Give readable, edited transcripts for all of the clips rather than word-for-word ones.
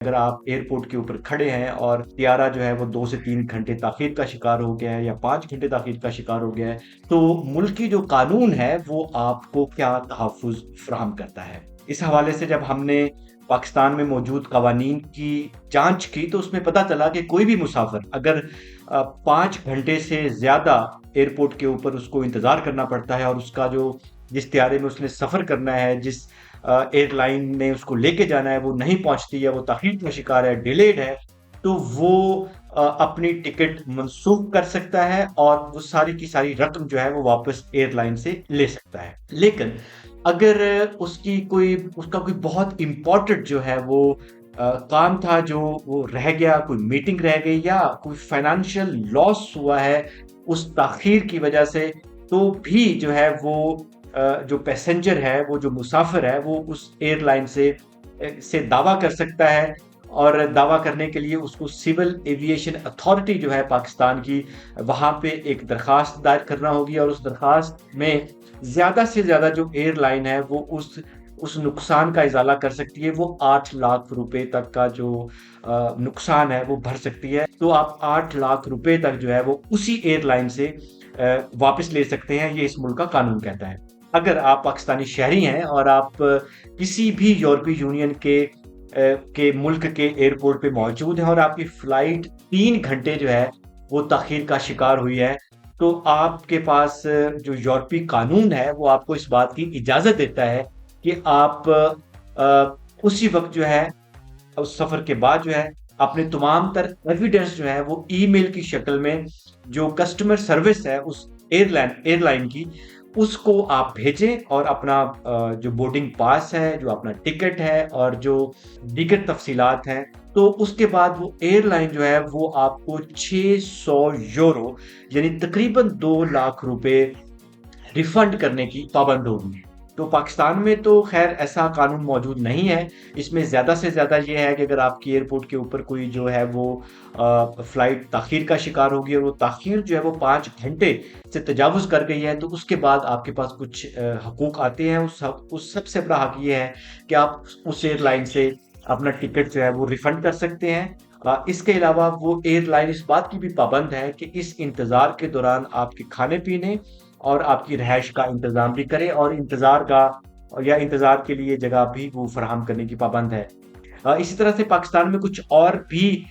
اگر آپ ایئرپورٹ کے اوپر کھڑے ہیں اور طیارہ جو ہے وہ 2 سے 3 گھنٹے تاخیر کا شکار ہو گیا ہے یا 5 گھنٹے تاخیر کا شکار ہو گیا ہے، تو ملکی جو قانون ہے وہ آپ کو کیا تحفظ فراہم کرتا ہے؟ اس حوالے سے جب ہم نے پاکستان میں موجود قوانین کی جانچ کی تو اس میں پتہ چلا کہ کوئی بھی مسافر اگر 5 گھنٹے سے زیادہ ایئرپورٹ کے اوپر اس کو انتظار کرنا پڑتا ہے، اور اس کا جو جس طیارے میں اس نے سفر کرنا ہے، جس ایئر لائن نے اس کو لے کے جانا ہے، وہ نہیں پہنچتی ہے، وہ تاخیر کا شکار ہے، ڈیلیڈ ہے، تو وہ اپنی ٹکٹ منسوخ کر سکتا ہے اور وہ ساری کی ساری رقم جو ہے وہ واپس ایئر لائن سے لے سکتا ہے۔ لیکن اگر اس کا کوئی بہت امپورٹنٹ جو ہے وہ کام تھا جو وہ رہ گیا، کوئی میٹنگ رہ گئی یا کوئی فائنانشیل لاس ہوا ہے اس تاخیر کی وجہ سے، تو بھی جو ہے وہ جو پیسنجر ہے، وہ جو مسافر ہے، وہ اس ایئر لائن سے دعویٰ کر سکتا ہے، اور دعویٰ کرنے کے لیے اس کو سول ایویشن اتھارٹی جو ہے پاکستان کی، وہاں پہ ایک درخواست دائر کرنا ہوگی، اور اس درخواست میں زیادہ سے زیادہ جو ایئر لائن ہے وہ اس نقصان کا ازالہ کر سکتی ہے۔ وہ 8 لاکھ روپے تک کا جو نقصان ہے وہ بھر سکتی ہے، تو آپ 8 لاکھ روپے تک جو ہے وہ اسی ایئر لائن سے واپس لے سکتے ہیں، یہ اس ملک کا قانون کہتا ہے۔ اگر آپ پاکستانی شہری ہیں اور آپ کسی بھی یورپی یونین کے ملک کے ایئرپورٹ پہ موجود ہیں اور آپ کی فلائٹ 3 گھنٹے جو ہے وہ تاخیر کا شکار ہوئی ہے، تو آپ کے پاس جو یورپی قانون ہے وہ آپ کو اس بات کی اجازت دیتا ہے کہ آپ اسی وقت جو ہے اس سفر کے بعد جو ہے اپنے تمام تر ایویڈنس جو ہے وہ ای میل کی شکل میں جو کسٹمر سروس ہے اس ایئر لائن کی، اس کو آپ بھیجیں، اور اپنا جو بورڈنگ پاس ہے، جو اپنا ٹکٹ ہے اور جو دیگر تفصیلات ہیں، تو اس کے بعد وہ ایئر لائن جو ہے وہ آپ کو 600 یورو یعنی تقریباً 2 لاکھ روپے ریفنڈ کرنے کی پابند ہوگی۔ تو پاکستان میں تو خیر ایسا قانون موجود نہیں ہے، اس میں زیادہ سے زیادہ یہ ہے کہ اگر آپ کی ایئرپورٹ کے اوپر کوئی جو ہے وہ فلائٹ تاخیر کا شکار ہوگی اور وہ تاخیر جو ہے وہ 5 گھنٹے سے تجاوز کر گئی ہے، تو اس کے بعد آپ کے پاس کچھ حقوق آتے ہیں۔ اس سب سے بڑا حق یہ ہے کہ آپ اس ایئر لائن سے اپنا ٹکٹ جو ہے وہ ریفنڈ کر سکتے ہیں۔ اس کے علاوہ وہ ایئر لائن اس بات کی بھی پابند ہے کہ اس انتظار کے دوران آپ کے کھانے پینے اور آپ کی رہائش کا انتظام بھی کرے، اور انتظار کے لیے جگہ بھی وہ فراہم کرنے کی پابند ہے۔ اسی طرح سے پاکستان میں کچھ اور بھی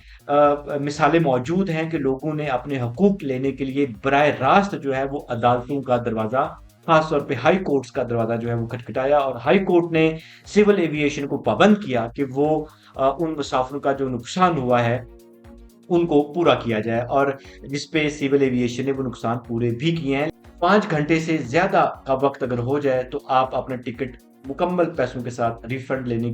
مثالیں موجود ہیں کہ لوگوں نے اپنے حقوق لینے کے لیے براہ راست جو ہے وہ عدالتوں کا دروازہ، خاص طور پہ ہائی کورٹس کا دروازہ جو ہے وہ کھٹکھٹایا، اور ہائی کورٹ نے سول ایویشن کو پابند کیا کہ وہ ان مسافروں کا جو نقصان ہوا ہے ان کو پورا کیا جائے، اور جس پہ سول ایویشن نے وہ نقصان پورے بھی کیے ہیں۔ 5 گھنٹے سے زیادہ کا وقت اگر ہو جائے تو آپ اپنا ٹکٹ مکمل پیسوں کے ساتھ ریفنڈ لینے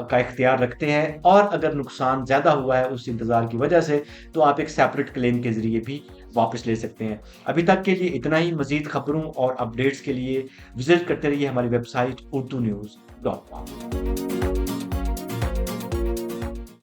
کا اختیار رکھتے ہیں، اور اگر نقصان زیادہ ہوا ہے اس انتظار کی وجہ سے تو آپ ایک سیپریٹ کلیم کے ذریعے بھی واپس لے سکتے ہیں۔ ابھی تک کے لیے اتنا ہی۔ مزید خبروں اور اپڈیٹس کے لیے وزٹ کرتے رہیے ہماری ویب سائٹ urdunews.com۔